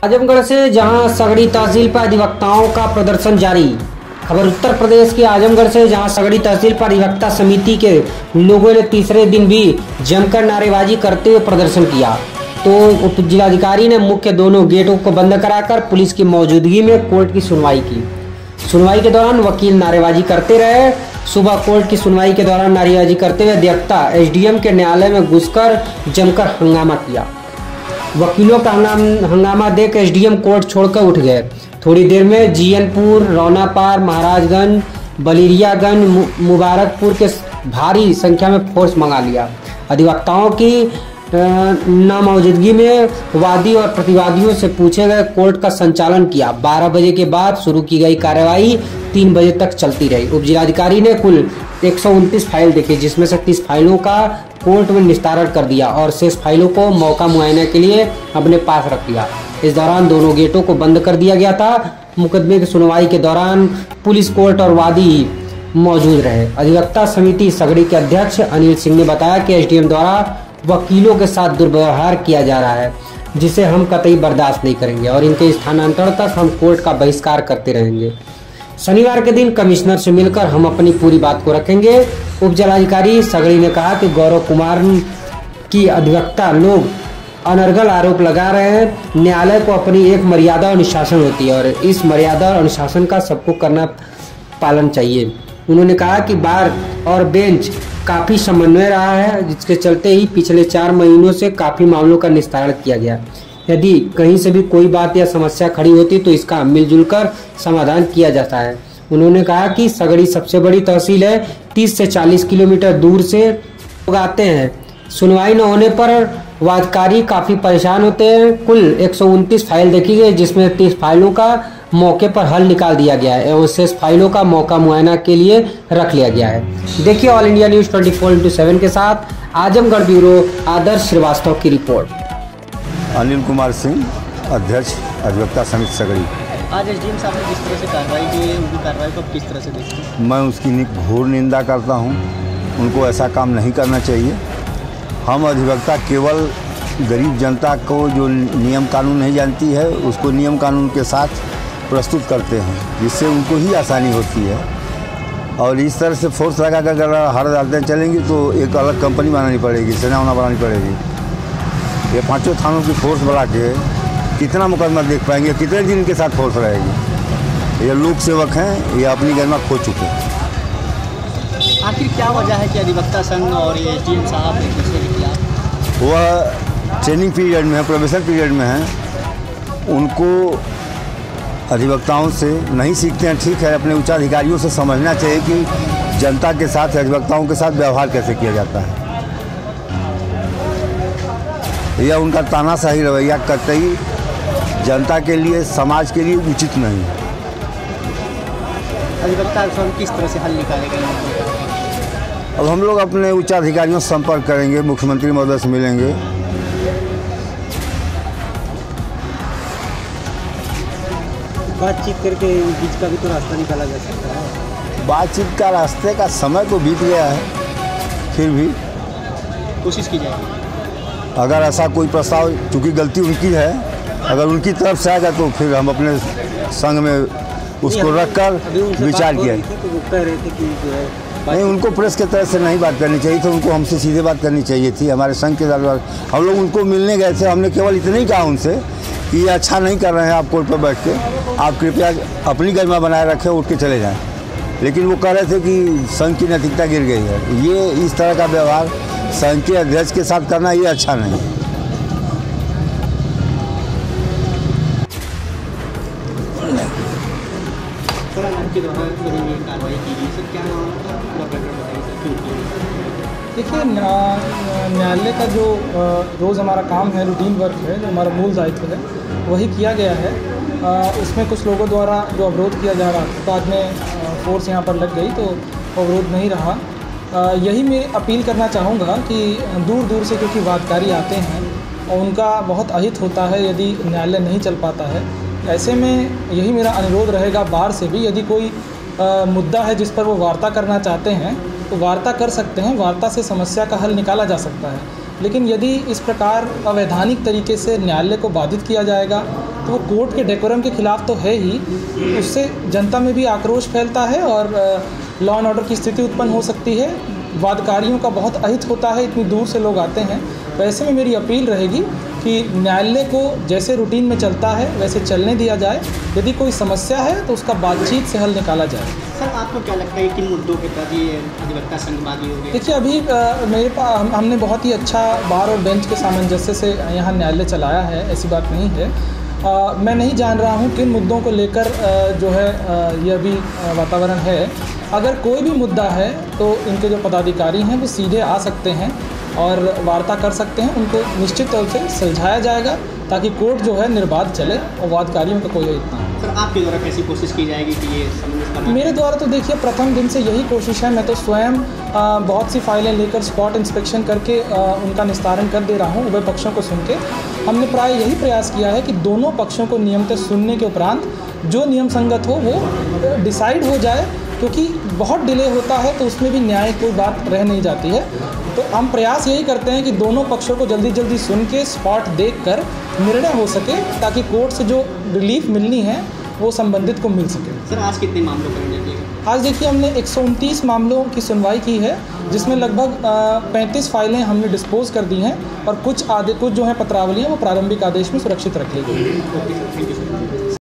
आजमगढ़ से जहां सगड़ी तहसील पर अधिवक्ताओं का प्रदर्शन जारी। खबर उत्तर प्रदेश के आजमगढ़ से जहां सगड़ी तहसील पर अधिवक्ता समिति के लोगों ने तीसरे दिन भी जमकर नारेबाजी करते हुए प्रदर्शन किया, तो उप जिलाधिकारी ने मुख्य दोनों गेटों को बंद कराकर पुलिस की मौजूदगी में कोर्ट की सुनवाई की। सुनवाई के दौरान वकील नारेबाजी करते रहे। सुबह कोर्ट की सुनवाई के दौरान नारेबाजी करते हुए अधिवक्ता एसडीएम के न्यायालय में घुसकर जमकर हंगामा किया। वकीलों का हंगामा देख एसडीएम कोर्ट छोड़कर उठ गए। थोड़ी देर में जीएनपुर, रौनापार, महाराजगंज, बलिरियागंज, मुबारकपुर के भारी संख्या में फोर्स मंगा लिया। अधिवक्ताओं की नामौजूदगी में वादी और प्रतिवादियों से पूछे गए कोर्ट का संचालन किया। 12 बजे के बाद शुरू की गई कार्यवाही 3 बजे तक चलती रही। उप जिलाधिकारी ने कुल 129 फाइल देखी, जिसमें से 30 फाइलों का कोर्ट में निस्तारण कर दिया और शेष फाइलों को मौका मुआयने के लिए अपने पास रख लिया। इस दौरान दोनों गेटों को बंद कर दिया गया था। मुकदमे की सुनवाई के दौरान पुलिस, कोर्ट और वादी मौजूद रहे। अधिवक्ता समिति सगड़ी के अध्यक्ष अनिल सिंह ने बताया कि एसडीएम द्वारा वकीलों के साथ दुर्व्यवहार किया जा रहा है, जिसे हम कतई बर्दाश्त नहीं करेंगे और इनके स्थानांतरण तक हम कोर्ट का बहिष्कार करते रहेंगे। शनिवार के दिन कमिश्नर से मिलकर हम अपनी पूरी बात को रखेंगे। उप जिलाधिकारी सगड़ी ने कहा कि गौरव कुमार की अधिवक्ता लोग अनर्गल आरोप लगा रहे हैं। न्यायालय को अपनी एक मर्यादा अनुशासन होती है और इस मर्यादा और अनुशासन का सबको करना पालन चाहिए। उन्होंने कहा कि बार और बेंच काफी समन्वय रहा है, जिसके चलते ही पिछले 4 महीनों से काफी मामलों का निस्तारण किया गया। यदि कहीं से भी कोई बात या समस्या खड़ी होती तो इसका मिलजुल कर समाधान किया जाता है। उन्होंने कहा कि सगड़ी सबसे बड़ी तहसील है, 30 से 40 किलोमीटर दूर से लोग आते हैं। सुनवाई न होने पर वादकारी काफी परेशान होते हैं। कुल 129 फाइल देखी गई, जिसमें 30 फाइलों का मौके पर हल निकाल दिया गया है एवं शेष फाइलों का मौका मुआयना के लिए रख लिया गया है। देखिए ऑल इंडिया न्यूज 24/7 के साथ आजमगढ़ ब्यूरो आदर्श श्रीवास्तव की रिपोर्ट। अनिल कुमार सिंह, अध्यक्ष अधिवक्ता समिति सगड़ी। आज एसडीएम साहब ने जिस तरह से कार्रवाई की है, उनकी कार्रवाई को किस तरह से देखते हैं? मैं उसकी घोर निंदा करता हूं। उनको ऐसा काम नहीं करना चाहिए। हम अधिवक्ता केवल गरीब जनता को जो नियम कानून नहीं जानती है, उसको नियम कानून के साथ प्रस्तुत करते हैं, जिससे उनको ही आसानी होती है। और इस तरह से फोर्स लगा कर अगर हर अदालतें चलेंगी तो एक अलग कंपनी बनानी पड़ेगी, सेना बनानी पड़ेगी। ये 5 थानों की फोर्स बढ़ा के कितना मुकदमा देख पाएंगे, कितने दिन के साथ फोर्स रहेगी। ये लोक सेवक हैं, ये अपनी गरिमा खो चुके हैं। आखिर क्या वजह है कि अधिवक्ता संघ और ये एसडीएम साहब एक दूसरे के खिलाफ? वह ट्रेनिंग पीरियड में है, प्रोबेशन पीरियड में है। उनको अधिवक्ताओं से नहीं सीखते हैं, ठीक है। अपने उच्चाधिकारियों से समझना चाहिए कि जनता के साथ, अधिवक्ताओं के साथ व्यवहार कैसे किया जाता है। यह उनका तानाशाही रवैया कतई जनता के लिए, समाज के लिए उचित नहीं है। अधिवक्ता संघ किस तरह से हल निकालेगा? अब हम लोग अपने उच्चाधिकारियों से संपर्क करेंगे, मुख्यमंत्री महोदय से मिलेंगे। बातचीत करके बीच का भी तो रास्ता निकाला जा सकता है। बातचीत का रास्ते का समय तो बीत गया है, फिर भी कोशिश की जाएगी। अगर ऐसा कोई प्रस्ताव, चूँकि गलती उनकी है, अगर उनकी तरफ से आएगा तो फिर हम अपने संघ में उसको रखकर विचार किया। तो वो कह रहे थे कि जो है नहीं, उनको प्रेस के तरफ से नहीं बात करनी चाहिए थी, उनको हमसे सीधे बात करनी चाहिए थी। हमारे संघ के द्वारा हम लोग उनको मिलने गए थे। हमने केवल इतना ही कहा उनसे कि ये अच्छा नहीं कर रहे हैं आप कोर्ट पर बैठ के, आप कृपया अपनी गरिमा बनाए रखें, उठ के चले जाएं। लेकिन वो कह रहे थे कि संघ की नैतिकता गिर गई है। ये इस तरह का व्यवहार संघ के अध्यक्ष के साथ करना ये अच्छा नहीं है। देखिए, न्यायालय का जो रोज़ हमारा काम है, रूटीन वर्क है, जो हमारा मूल दायित्व है, वही किया गया है। इसमें कुछ लोगों द्वारा जो अवरोध किया जा रहा था, बाद में फोर्स यहाँ पर लग गई तो अवरोध नहीं रहा। यही मैं अपील करना चाहूँगा कि दूर दूर से क्योंकि वादकारी आते हैं और उनका बहुत अहित होता है यदि न्यायालय नहीं चल पाता है। ऐसे में यही मेरा अनुरोध रहेगा बार से भी, यदि कोई मुद्दा है जिस पर वो वार्ता करना चाहते हैं तो वार्ता कर सकते हैं, वार्ता से समस्या का हल निकाला जा सकता है। लेकिन यदि इस प्रकार अवैधानिक तरीके से न्यायालय को बाधित किया जाएगा तो वो कोर्ट के डेकोरम के खिलाफ तो है ही, उससे जनता में भी आक्रोश फैलता है और लॉ एंड ऑर्डर की स्थिति उत्पन्न हो सकती है। वादकारियों का बहुत अहित होता है, इतनी दूर से लोग आते हैं। तो ऐसे में मेरी अपील रहेगी कि न्यायालय को जैसे रूटीन में चलता है वैसे चलने दिया जाए। यदि कोई समस्या है तो उसका बातचीत से हल निकाला जाए। सर, आपको क्या लगता है किन मुद्दों के प्रति अधिवक्ता संघ बागी होगी? देखिए, अभी मेरे पास हमने बहुत ही अच्छा बार और बेंच के सामंजस्य से यहाँ न्यायालय चलाया है, ऐसी बात नहीं है। मैं नहीं जान रहा हूँ किन मुद्दों को लेकर जो है ये अभी वातावरण है। अगर कोई भी मुद्दा है तो इनके जो पदाधिकारी हैं वो सीधे आ सकते हैं और वार्ता कर सकते हैं। उनको निश्चित तौर से सुलझाया जाएगा ताकि कोर्ट जो है निर्बाध चले और वादकारियों का कोई अहित ना हो। सर, आपके द्वारा कैसी कोशिश की जाएगी कि ये समन्वय करना? मेरे द्वारा तो देखिए प्रथम दिन से यही कोशिश है। मैं तो स्वयं बहुत सी फाइलें लेकर स्पॉट इंस्पेक्शन करके उनका निस्तारण कर दे रहा हूँ उभय पक्षों को सुन के। हमने प्राय यही प्रयास किया है कि दोनों पक्षों को नियमित सुनने के उपरांत जो नियम संगत हो वो डिसाइड हो जाए, क्योंकि बहुत डिले होता है तो उसमें भी न्याय कोई बात रह नहीं जाती है। तो हम प्रयास यही करते हैं कि दोनों पक्षों को जल्दी जल्दी सुन के स्पॉट देखकर निर्णय हो सके ताकि कोर्ट से जो रिलीफ मिलनी है वो संबंधित को मिल सके। सर, आज कितने मामलों पर निर्णय किया? आज देखिए हमने 129 मामलों की सुनवाई की है, जिसमें लगभग 35 फाइलें हमने डिस्पोज कर दी हैं और कुछ जो हैं पत्रावली हैं वो प्रारंभिक आदेश में सुरक्षित रख ली गई। Okay sir, thank you sir.